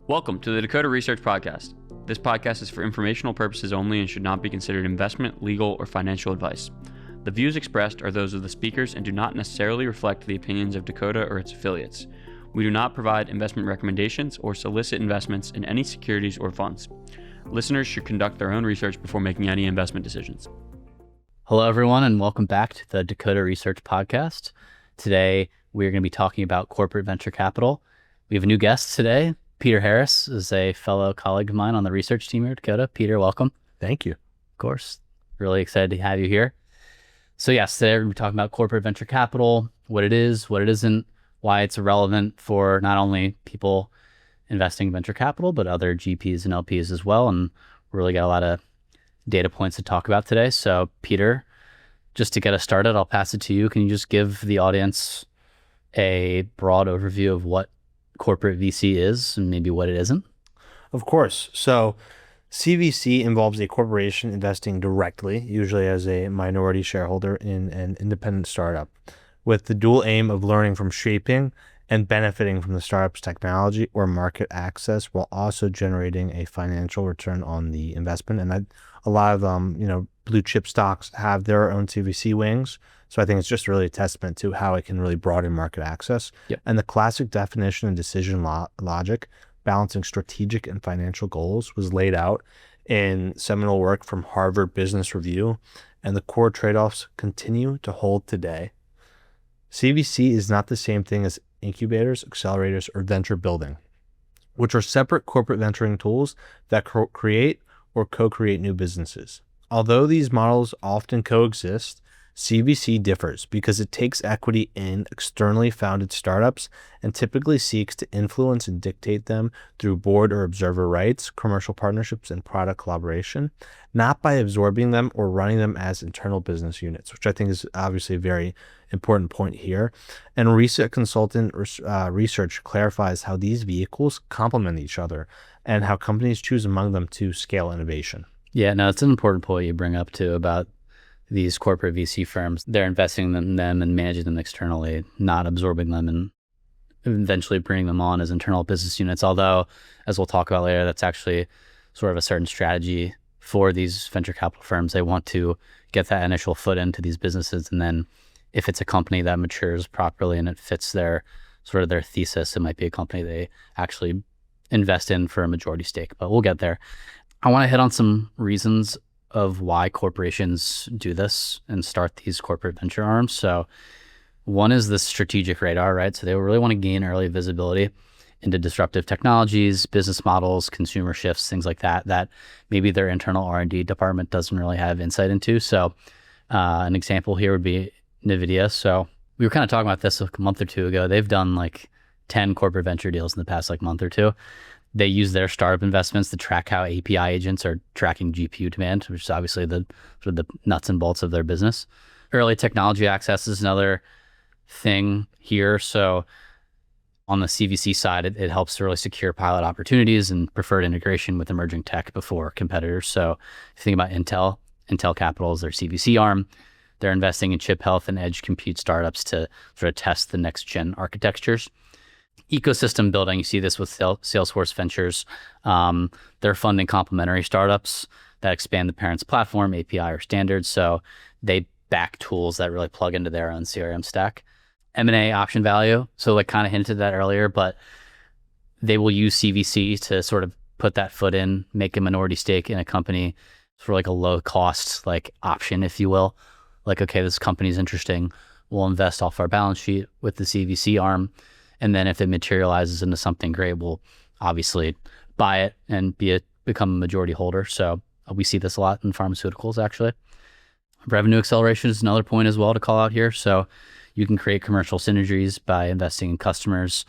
Welcome to the Dakota Research Podcast. This podcast is for informational purposes only and should not be considered investment, legal, or financial advice. The views expressed are those of the speakers and do not necessarily reflect the opinions of Dakota or its affiliates. We do not provide investment recommendations or solicit investments in any securities or funds. Listeners should conduct their own research before making any investment decisions. Hello, everyone, and welcome back to the Dakota Research Podcast. Today, we're going to be talking about corporate venture capital. We have a new guest today. Peter Harris is a fellow colleague of mine on the research team here at Dakota. Peter, welcome. Thank you. Of course. Really excited to have you here. So yes, today we're going to be talking about corporate venture capital, what it is, what it isn't, why it's relevant for not only people investing in venture capital, but other GPs and LPs as well. And we really got a lot of data points to talk about today. So Peter, just to get us started, I'll pass it to you. Can you just give the audience a broad overview of what corporate VC is and maybe what it isn't? Of course. So CVC involves a corporation investing directly, usually as a minority shareholder in an independent startup, with the dual aim of learning from shaping and benefiting from the startup's technology or market access while also generating a financial return on the investment. And a lot of blue chip stocks have their own CVC wings. So I think it's just really a testament to how it can really broaden market access. Yep. And the classic definition and decision logic, balancing strategic and financial goals, was laid out in seminal work from Harvard Business Review, and the core trade-offs continue to hold today. CVC is not the same thing as incubators, accelerators, or venture building, which are separate corporate venturing tools that create or co-create new businesses. Although these models often coexist, CVC differs because it takes equity in externally founded startups and typically seeks to influence and dictate them through board or observer rights, commercial partnerships, and product collaboration, not by absorbing them or running them as internal business units, which I think is obviously a very important point here. And recent consultant research clarifies how these vehicles complement each other and how companies choose among them to scale innovation. Yeah, no, it's an important point you bring up too about these corporate VC firms. They're investing in them and managing them externally, not absorbing them and eventually bringing them on as internal business units. Although, as we'll talk about later, that's actually sort of a certain strategy for these venture capital firms. They want to get that initial foot into these businesses. And then if it's a company that matures properly and it fits their sort of their thesis, it might be a company they actually invest in for a majority stake, but we'll get there. I want to hit on some reasons of why corporations do this and start these corporate venture arms. So one is the strategic radar, right? So they really want to gain early visibility into disruptive technologies, business models, consumer shifts, things like that, that maybe their internal R&D department doesn't really have insight into. So an example here would be NVIDIA. So we were kind of talking about this a month or two ago. They've done like 10 corporate venture deals in the past month or two. They use their startup investments to track how API agents are tracking GPU demand, which is obviously the sort of the nuts and bolts of their business. Early technology access is another thing here. So on the CVC side, it helps to really secure pilot opportunities and preferred integration with emerging tech before competitors. So if you think about Intel Capital is their CVC arm. They're investing in chip health and edge compute startups to sort of test the next gen architectures. Ecosystem building, you see this with Salesforce Ventures. They're funding complementary startups that expand the parent's platform, API, or standards. So they back tools that really plug into their own CRM stack. M&A option value. So I kind of hinted that earlier, but they will use CVC to sort of put that foot in, make a minority stake in a company for like a low cost option, if you will. Like, okay, this company is interesting. We'll invest off our balance sheet with the CVC arm. And then if it materializes into something great, we'll obviously buy it and become a majority holder. So we see this a lot in pharmaceuticals, actually. Revenue acceleration is another point as well to call out here. So you can create commercial synergies by investing in customers,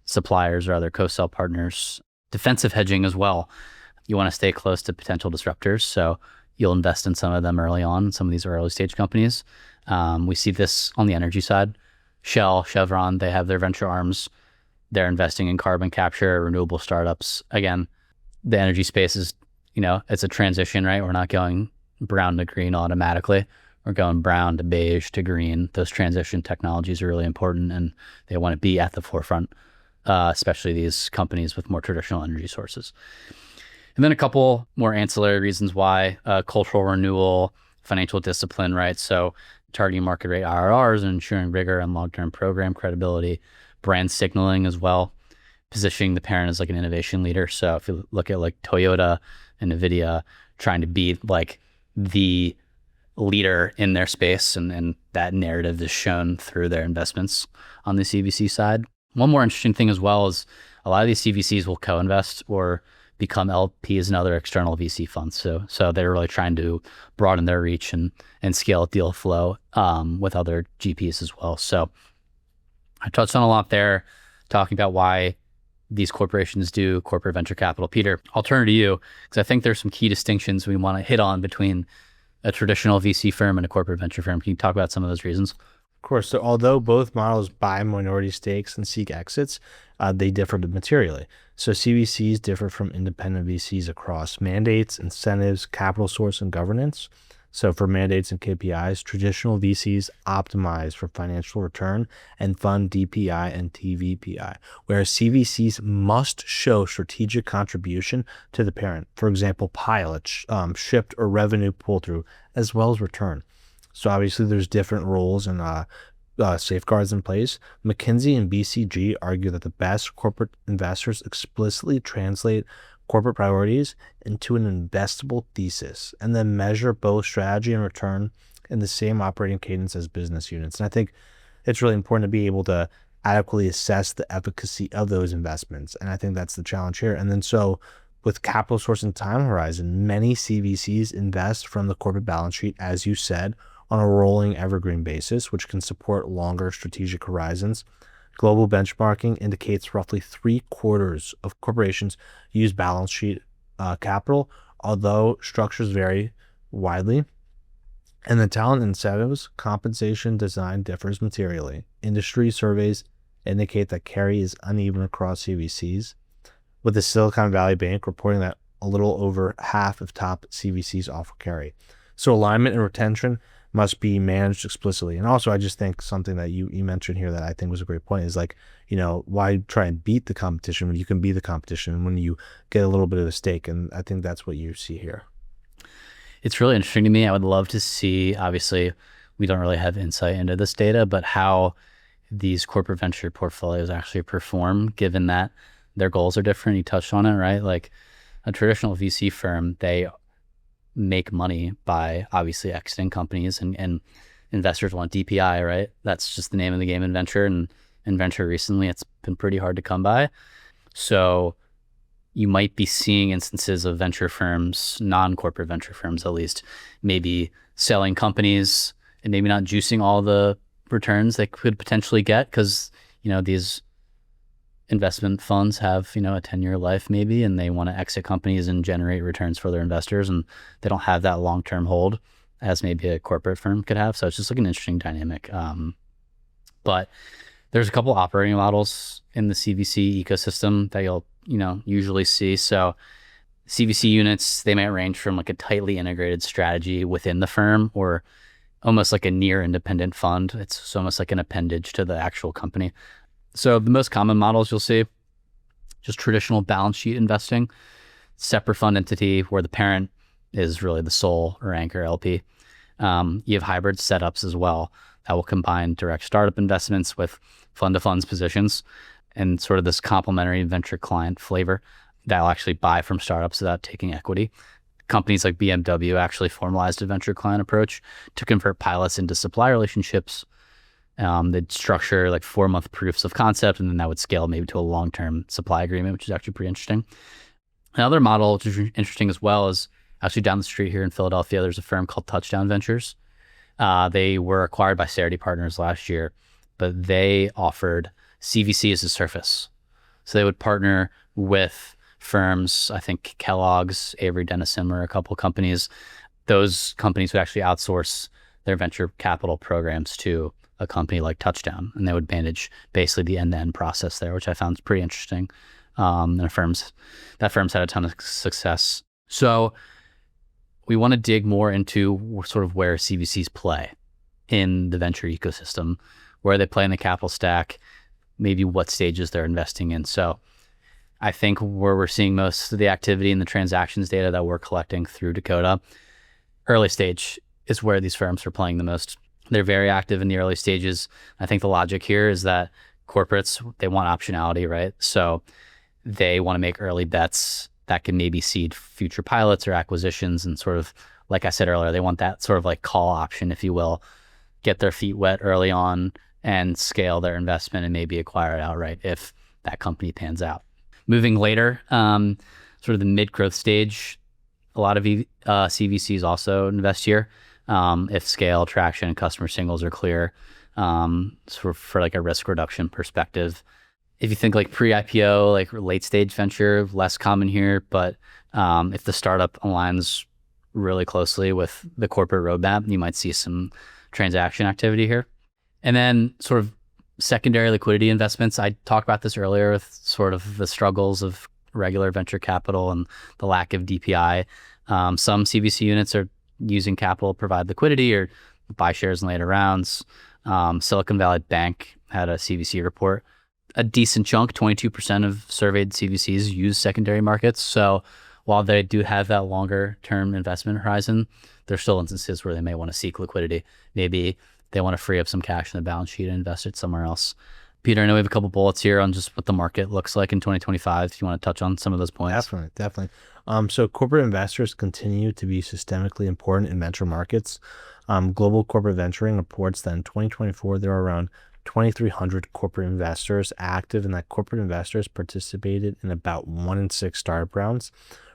suppliers, or other co-sell partners. Defensive hedging as well. You want to stay close to potential disruptors. So you'll invest in some of them early on, some of these early stage companies. We see this on the energy side. Shell, Chevron, they have their venture arms. They're investing in carbon capture, renewable startups. Again, the energy space is, it's a transition, right? We're not going brown to green automatically. We're going brown to beige to green. Those transition technologies are really important and they want to be at the forefront especially these companies with more traditional energy sources. And then a couple more ancillary reasons why: cultural renewal, financial discipline, right? So targeting market rate IRRs and ensuring rigor and long-term program credibility, brand signaling as well, positioning the parent as like an innovation leader. So if you look at like Toyota and NVIDIA trying to be like the leader in their space, and that narrative is shown through their investments on the CVC side. One more interesting thing as well is a lot of these CVCs will co-invest or become LPs in other external VC funds. So they're really trying to broaden their reach and scale deal flow with other GPs as well. So I touched on a lot there, talking about why these corporations do corporate venture capital. Peter, I'll turn to you because I think there's some key distinctions we want to hit on between a traditional VC firm and a corporate venture firm. Can you talk about some of those reasons? Of course. So although both models buy minority stakes and seek exits, they differ materially. So CVCs differ from independent VCs across mandates, incentives, capital source, and governance. So for mandates and KPIs, traditional VCs optimize for financial return and fund DPI and TVPI, whereas CVCs must show strategic contribution to the parent. For example, pilot, shipped, or revenue pull-through, as well as return. So obviously there's different roles and safeguards in place. McKinsey and BCG argue that the best corporate investors explicitly translate corporate priorities into an investable thesis and then measure both strategy and return in the same operating cadence as business units. And I think it's really important to be able to adequately assess the efficacy of those investments. And I think that's the challenge here. And then so with capital source and time horizon, many CVCs invest from the corporate balance sheet, as you said, on a rolling evergreen basis, which can support longer strategic horizons. Global benchmarking indicates roughly 3/4 of corporations use balance sheet capital, although structures vary widely. And the talent incentives, compensation design differs materially. Industry surveys indicate that carry is uneven across CVCs, with the Silicon Valley Bank reporting that a little over half of top CVCs offer carry. So alignment and retention must be managed explicitly. And also, I just think something that you mentioned here that I think was a great point is like, why try and beat the competition when you can be the competition when you get a little bit of a stake? And I think that's what you see here. It's really interesting to me. I would love to see, obviously, we don't really have insight into this data, but how these corporate venture portfolios actually perform, given that their goals are different. You touched on it, right? Like a traditional VC firm, they make money by obviously exiting companies, and investors want DPI, right? That's just the name of the game in venture, and in venture recently it's been pretty hard to come by. So you might be seeing instances of venture firms, non-corporate venture firms at least, maybe selling companies and maybe not juicing all the returns they could potentially get because these investment funds have, a 10-year life maybe, and they want to exit companies and generate returns for their investors, and they don't have that long-term hold as maybe a corporate firm could have. So it's just like an interesting dynamic. But there's a couple operating models in the CVC ecosystem that you'll, usually see. So CVC units, they might range from like a tightly integrated strategy within the firm or almost like a near independent fund. It's almost like an appendage to the actual company. So the most common models you'll see, just traditional balance sheet investing, separate fund entity where the parent is really the sole or anchor LP. You have hybrid setups as well that will combine direct startup investments with fund-to-funds positions and sort of this complementary venture client flavor that will actually buy from startups without taking equity. Companies like BMW actually formalized a venture client approach to convert pilots into supply relationships. They'd structure like 4-month proofs of concept, and then that would scale maybe to a long-term supply agreement, which is actually pretty interesting. Another model, which is interesting as well, is actually down the street here in Philadelphia. There's a firm called Touchdown Ventures. They were acquired by Cerity Partners last year, but they offered CVC as a service. So they would partner with firms, I think Kellogg's, Avery Dennison, or a couple companies. Those companies would actually outsource their venture capital programs to a company like Touchdown, and they would manage basically the end-to-end process there, which I found pretty interesting. And that firm's had a ton of success. So we want to dig more into sort of where CVCs play in the venture ecosystem, where they play in the capital stack, maybe what stages they're investing in. So I think where we're seeing most of the activity in the transactions data that we're collecting through Dakota, early stage is where these firms are playing the most. They're very active in the early stages. I think the logic here is that corporates, they want optionality, right? So they want to make early bets that can maybe seed future pilots or acquisitions, and sort of, like I said earlier, they want that sort of like call option, if you will, get their feet wet early on and scale their investment and maybe acquire it outright if that company pans out. Moving later, sort of the mid-growth stage, a lot of CVCs also invest here if scale, traction, and customer signals are clear, sort of for like a risk reduction perspective. If you think like pre-IPO, like late stage venture, less common here, but if the startup aligns really closely with the corporate roadmap, you might see some transaction activity here. And then sort of secondary liquidity investments. I talked about this earlier with sort of the struggles of regular venture capital and the lack of DPI. Some CVC units are using capital to provide liquidity or buy shares in later rounds. Silicon Valley Bank had a CVC report. A decent chunk, 22% of surveyed CVCs use secondary markets. So while they do have that longer term investment horizon, there's still instances where they may want to seek liquidity. Maybe they want to free up some cash in the balance sheet and invest it somewhere else. Peter, I know we have a couple bullets here on just what the market looks like in 2025. If you want to touch on some of those points. Definitely. So corporate investors continue to be systemically important in venture markets. Global Corporate Venturing reports that in 2024, there are around 2,300 corporate investors active, and that corporate investors participated in about 1 in 6 startup rounds,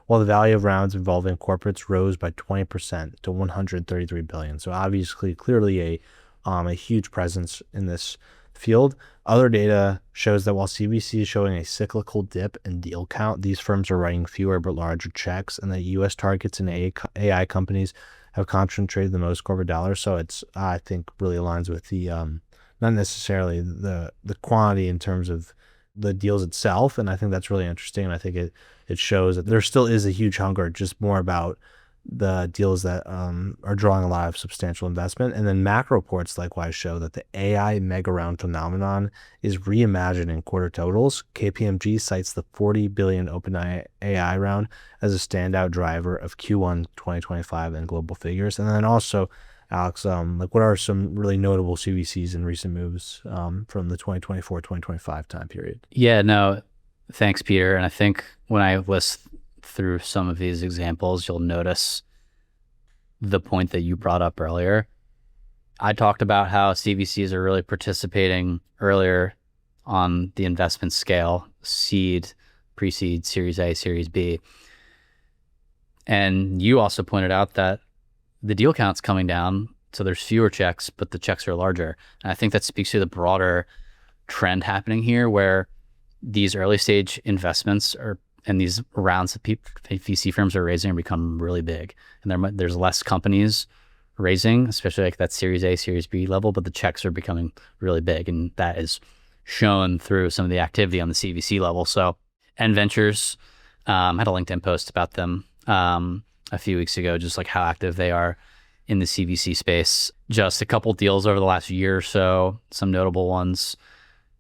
while the value of rounds involving corporates rose by 20% to $133 billion. So obviously, clearly a huge presence in this field. Other data shows that while CVC is showing a cyclical dip in deal count, these firms are writing fewer but larger checks, and that U.S. targets and AI companies have concentrated the most corporate dollars. So it's, I think, really aligns with the not necessarily the quantity in terms of the deals itself. And I think that's really interesting. And I think it shows that there still is a huge hunger, just more about the deals that are drawing a lot of substantial investment. And then macro reports likewise show that the AI mega round phenomenon is reimagining quarter totals. KPMG cites the $40 billion OpenAI round as a standout driver of Q1 2025 and global figures. And then also, Alex, like what are some really notable CVCs and recent moves from the 2024-2025 time period? Yeah, no, thanks, Peter. And I think when I list through some of these examples, you'll notice the point that you brought up earlier. I talked about how CVCs are really participating earlier on the investment scale, seed, pre-seed, Series A, Series B. And you also pointed out that the deal count's coming down, so there's fewer checks, but the checks are larger. And I think that speaks to the broader trend happening here, where these early stage investments are, and these rounds that VC firms are raising, become really big. And there's less companies raising, especially like that Series A, Series B level, but the checks are becoming really big. And that is shown through some of the activity on the CVC level. So NVentures had a LinkedIn post about them a few weeks ago, just like how active they are in the CVC space. Just a couple deals over the last year or so, some notable ones.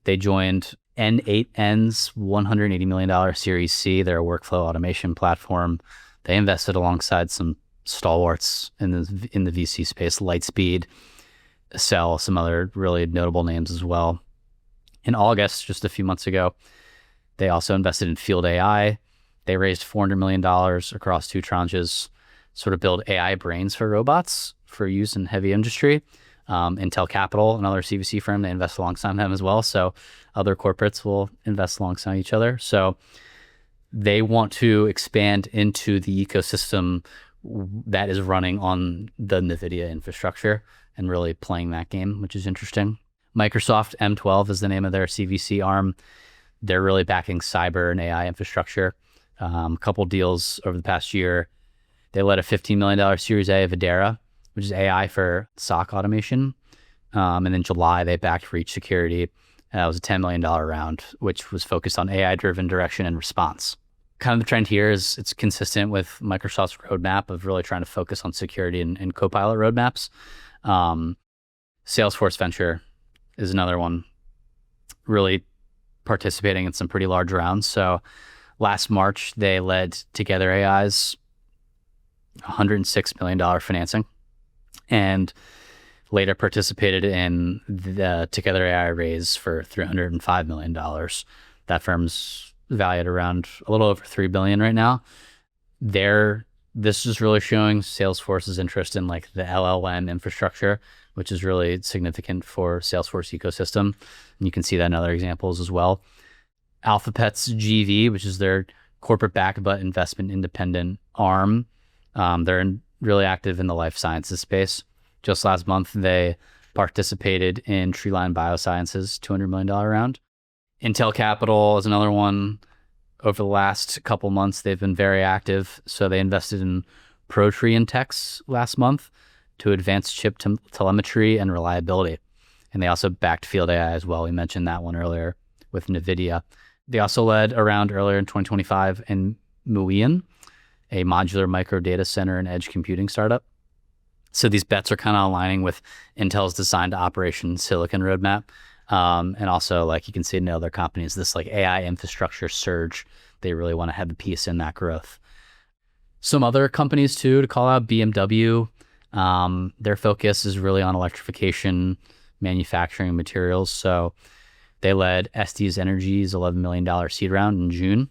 They joined N8N's $180 million Series C. They're a workflow automation platform. They invested alongside some stalwarts in the VC space, Lightspeed, Cell, some other really notable names as well. In August, just a few months ago, they also invested in Field AI. They raised $400 million across 2 tranches, sort of build AI brains for robots for use in heavy industry. Intel Capital, another CVC firm, they invest alongside them as well. So other corporates will invest alongside each other. So they want to expand into the ecosystem that is running on the NVIDIA infrastructure and really playing that game, which is interesting. Microsoft M12 is the name of their CVC arm. They're really backing cyber and AI infrastructure. A couple deals over the past year. They led a $15 million Series A of Adara, which is AI for SOC automation. And in July, they backed Reach Security. It was a $10 million round, which was focused on AI-driven direction and response. Kind of the trend here is it's consistent with Microsoft's roadmap of really trying to focus on security and Copilot roadmaps. Salesforce Venture is another one, really participating in some pretty large rounds. So last March, they led Together AI's $106 million financing, and later participated in the Together AI raise for $305 million. That firm's valued around a little over $3 billion right now. This is really showing Salesforce's interest in like the LLM infrastructure, which is really significant for Salesforce ecosystem. And you can see that in other examples as well. Alphabet's GV, which is their corporate backed but investment independent arm, they're really active in the life sciences space. Just last month, they participated in Treeline Biosciences' $200 million round. Intel Capital is another one. Over the last couple months, they've been very active. So they invested in Protree last month to advance chip telemetry and reliability. And they also backed Field AI as well. We mentioned that one earlier with NVIDIA. They also led a round earlier in 2025 in Muian, a modular micro data center and edge computing startup. So these bets are kind of aligning with Intel's design to operation silicon roadmap. And also, like you can see in other companies, this like AI infrastructure surge, they really want to have a piece in that growth. Some other companies too, to call out, BMW, their focus is really on electrification, manufacturing materials. So they led Estes Energy's $11 million seed round in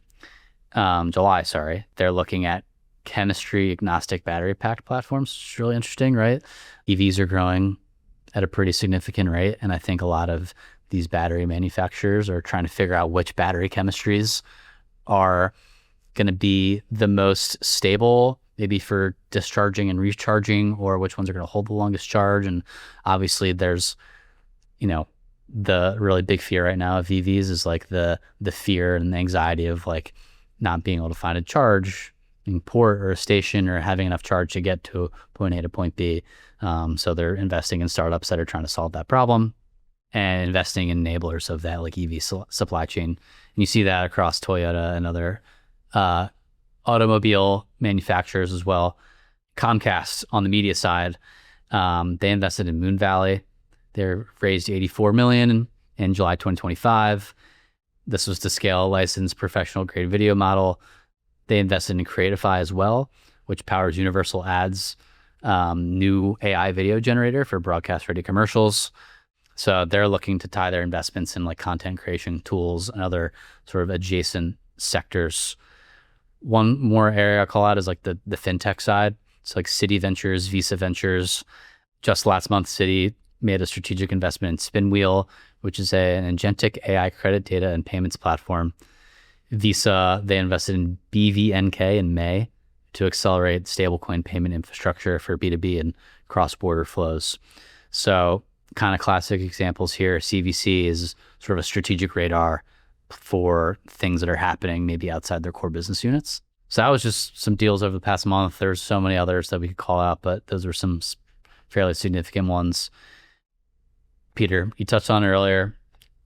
July. They're looking at chemistry agnostic battery pack platforms. It's really interesting, right? EVs are growing at a pretty significant rate. And I think a lot of these battery manufacturers are trying to figure out which battery chemistries are going to be the most stable, maybe for discharging and recharging, or which ones are going to hold the longest charge. And obviously there's, the really big fear right now of EVs is like the fear and the anxiety of like not being able to find a charge in port or a station or having enough charge to get to point A to point B. So they're investing in startups that are trying to solve that problem and investing in enablers of that, like EV supply chain. And you see that across Toyota and other automobile manufacturers as well. Comcast on the media side, they invested in Moon Valley. They raised $84 million in July 2025. This was to scale a licensed professional grade video model. They invested in Creatify as well, which powers Universal Ads' new AI video generator for broadcast ready commercials. So they're looking to tie their investments in like content creation tools and other sort of adjacent sectors. One more area I call out is like the fintech side. It's like Citi Ventures, Visa Ventures. Just last month, Citi made a strategic investment in Spinwheel, which is an agentic AI credit data and payments platform. Visa, they invested in BVNK in May to accelerate stablecoin payment infrastructure for B2B and cross-border flows. So kind of classic examples here. CVC is sort of a strategic radar for things that are happening maybe outside their core business units. So that was just some deals over the past month. There's so many others that we could call out, but those were some fairly significant ones. Peter, you touched on it earlier,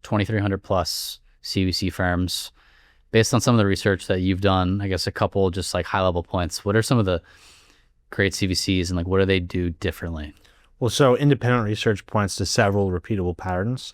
2,300 plus CVC firms. Based on some of the research that you've done, I guess a couple just like high level points. What are some of the great CVCs and like what do they do differently? Well, so independent research points to several repeatable patterns.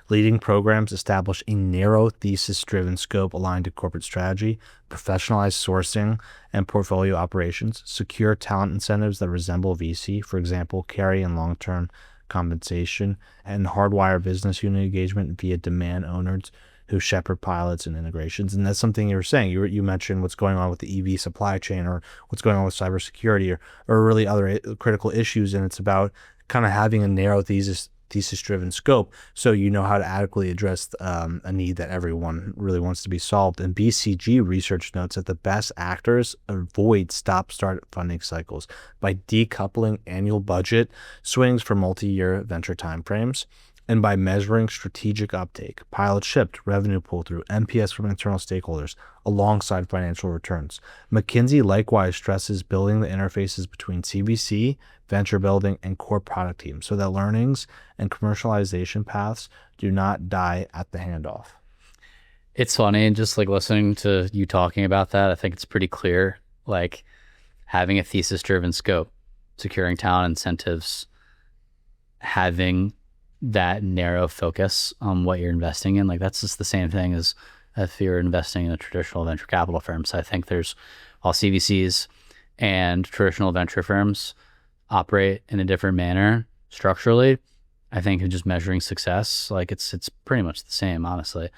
Leading programs establish a narrow thesis-driven scope aligned to corporate strategy, professionalized sourcing and portfolio operations, secure talent incentives that resemble VC, for example, carry and long-term compensation, and hardwire business unit engagement via demand owners who shepherd pilots and integrations. And that's something you were saying. You mentioned what's going on with the EV supply chain or what's going on with cybersecurity or really other critical issues. And it's about kind of having a narrow thesis-driven scope so you know how to adequately address a need that everyone really wants to be solved. And BCG research notes that the best actors avoid stop-start funding cycles by decoupling annual budget swings from multi-year venture timeframes, and by measuring strategic uptake, pilot shipped, revenue pull-through, NPS from internal stakeholders, alongside financial returns. McKinsey likewise stresses building the interfaces between CVC, venture building, and core product teams so that learnings and commercialization paths do not die at the handoff. It's funny, just like listening to you talking about that, I think it's pretty clear, like having a thesis-driven scope, securing talent incentives, having that narrow focus on what you're investing in. Like that's just the same thing as if you're investing in a traditional venture capital firm. So I think there's all CVCs and traditional venture firms operate in a different manner structurally. I think just measuring success, like it's pretty much the same, honestly.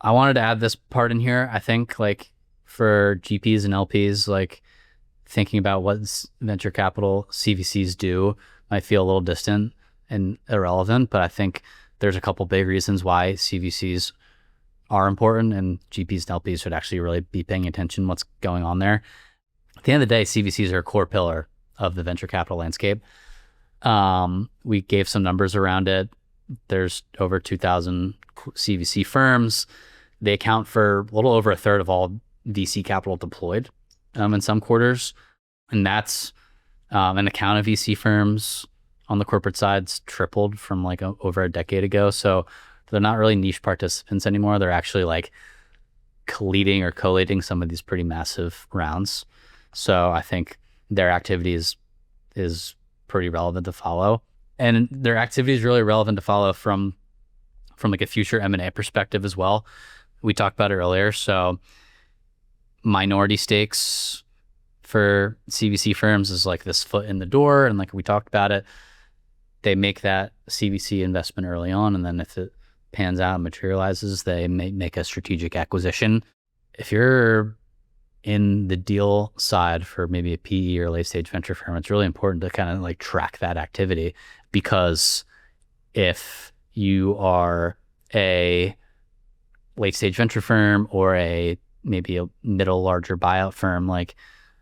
I wanted to add this part in here. I think like for GPs and LPs, like thinking about what venture capital CVCs do might feel a little distant and irrelevant, but I think there's a couple big reasons why CVCs are important and GPs and LPs should actually really be paying attention to what's going on there. At the end of the day, CVCs are a core pillar of the venture capital landscape. We gave some numbers around it. There's over 2,000 CVC firms. They account for a little over a third of all VC capital deployed in some quarters. And that's an account of VC firms on the corporate side's tripled from like over a decade ago. So they're not really niche participants anymore. They're actually like leading or collating some of these pretty massive rounds. So I think their activity is pretty relevant to follow. And their activity is really relevant to follow from like a future M&A perspective as well. We talked about it earlier. So minority stakes for CVC firms is like this foot in the door. And like we talked about it, they make that CVC investment early on. And then if it pans out and materializes, they may make a strategic acquisition. If you're in the deal side for maybe a PE or late stage venture firm, it's really important to kind of like track that activity, because if you are a late stage venture firm or maybe a middle larger buyout firm, like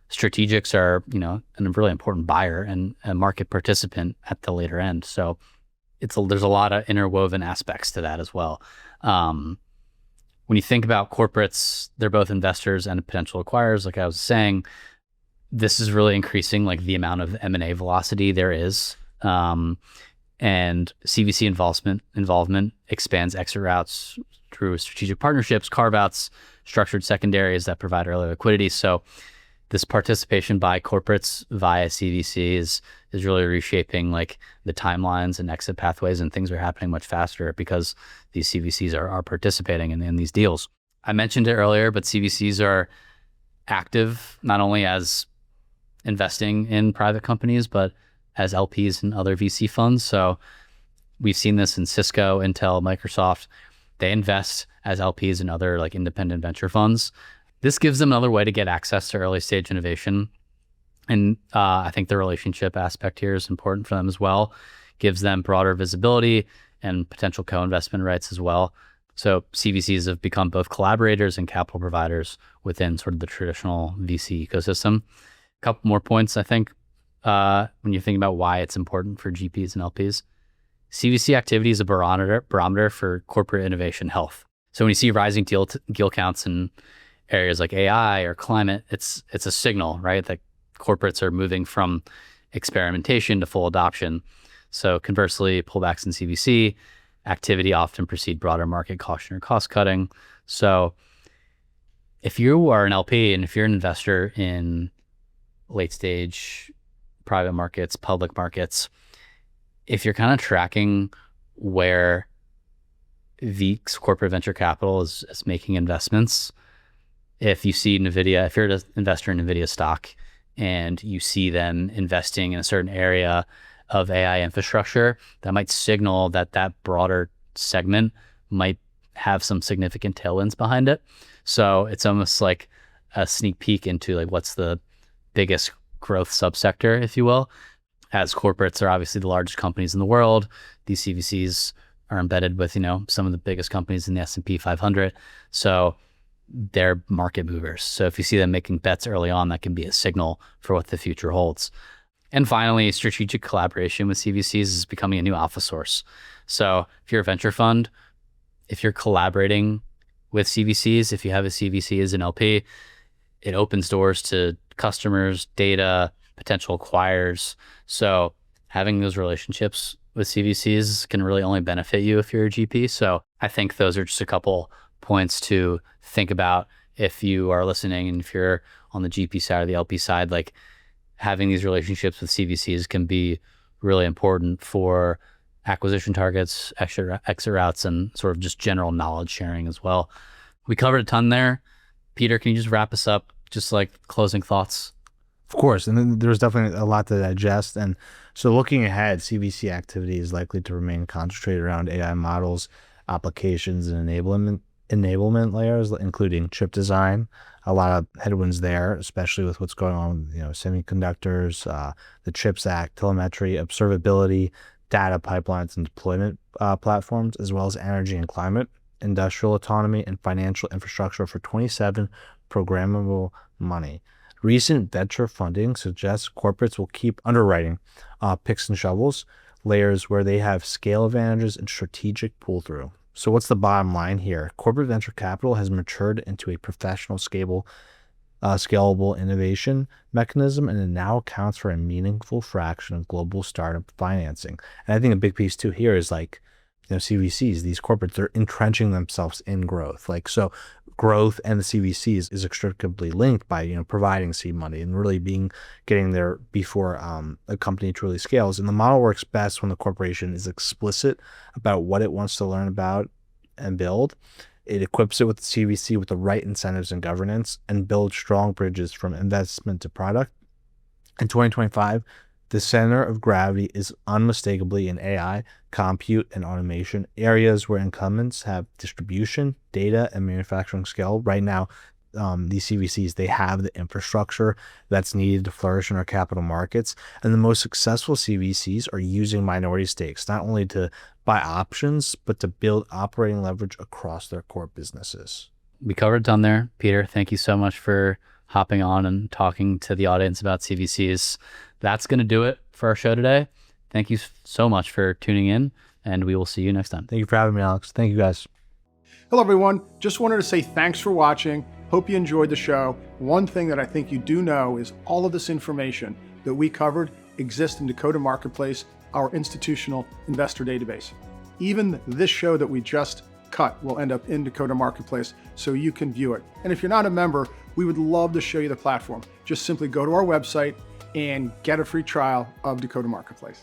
strategics are, a really important buyer and a market participant at the later end. So there's a lot of interwoven aspects to that as well. When you think about corporates, they're both investors and potential acquirers. Like I was saying, this is really increasing like the amount of M&A velocity there is. And CVC involvement expands exit routes through strategic partnerships, carve-outs, structured secondaries that provide early liquidity. So this participation by corporates via CVC is really reshaping like the timelines and exit pathways, and things are happening much faster because these CVCs are participating in these deals. I mentioned it earlier, but CVCs are active not only as investing in private companies, but as LPs in other VC funds. So we've seen this in Cisco, Intel, Microsoft. They invest as LPs in other like independent venture funds. This gives them another way to get access to early stage innovation. And I think the relationship aspect here is important for them as well. Gives them broader visibility and potential co-investment rights as well. So CVCs have become both collaborators and capital providers within sort of the traditional VC ecosystem. A couple more points, I think, when you're thinking about why it's important for GPs and LPs. CVC activity is a barometer for corporate innovation health. So when you see rising deal counts in areas like AI or climate, it's a signal, right, that corporates are moving from experimentation to full adoption. So conversely, pullbacks in CVC activity often precede broader market caution or cost cutting. So if you are an LP and if you're an investor in late stage private markets, public markets, if you're kind of tracking where the corporate venture capital is making investments, if you see NVIDIA, if you're an investor in NVIDIA stock and you see them investing in a certain area of AI infrastructure, that might signal that broader segment might have some significant tailwinds behind it. So it's almost like a sneak peek into like what's the biggest growth subsector, if you will. As corporates are obviously the largest companies in the world, these CVCs are embedded with, some of the biggest companies in the S&P 500. So they're market movers. So if you see them making bets early on, that can be a signal for what the future holds. And finally, strategic collaboration with CVCs is becoming a new alpha source. So if you're a venture fund, if you're collaborating with CVCs, if you have a CVC as an LP, it opens doors to customers, data, potential acquirers. So having those relationships with CVCs can really only benefit you if you're a GP. So I think those are just a couple points to think about if you are listening, and if you're on the GP side or the LP side, like having these relationships with CVCs can be really important for acquisition targets, exit routes, and sort of just general knowledge sharing as well. We covered a ton there. Peter, can you just wrap us up, just like closing thoughts? Of course, and then there's definitely a lot to digest. And so looking ahead, CVC activity is likely to remain concentrated around AI models, applications, and enablement layers, including chip design. A lot of headwinds there, especially with what's going on with semiconductors, the CHIPS Act, telemetry, observability, data pipelines, and deployment platforms, as well as energy and climate, industrial autonomy, and financial infrastructure for 27 programmable money. Recent venture funding suggests corporates will keep underwriting picks and shovels, layers where they have scale advantages and strategic pull-through. So what's the bottom line here? Corporate venture capital has matured into a professional, scalable innovation mechanism, and it now accounts for a meaningful fraction of global startup financing. And I think a big piece too here is CVCs, these corporates, they're entrenching themselves in growth. So growth and the CVCs is inextricably linked by, providing seed money and really getting there before a company truly scales. And the model works best when the corporation is explicit about what it wants to learn about and build. It equips it with the CVC with the right incentives and governance, and builds strong bridges from investment to product. In 2025, the center of gravity is unmistakably in AI, compute, and automation, areas where incumbents have distribution, data, and manufacturing scale. Right now, these CVCs, they have the infrastructure that's needed to flourish in our capital markets. And the most successful CVCs are using minority stakes, not only to buy options, but to build operating leverage across their core businesses. We covered a ton there. Peter, thank you so much for hopping on and talking to the audience about CVCs. That's going to do it for our show today. Thank you so much for tuning in, and we will see you next time. Thank you for having me, Alex. Thank you, guys. Hello, everyone. Just wanted to say thanks for watching. Hope you enjoyed the show. One thing that I think you do know is all of this information that we covered exists in Dakota Marketplace, our institutional investor database. Even this show that we just cut will end up in Dakota Marketplace, so you can view it. And if you're not a member, we would love to show you the platform. Just simply go to our website and get a free trial of Dakota Marketplace.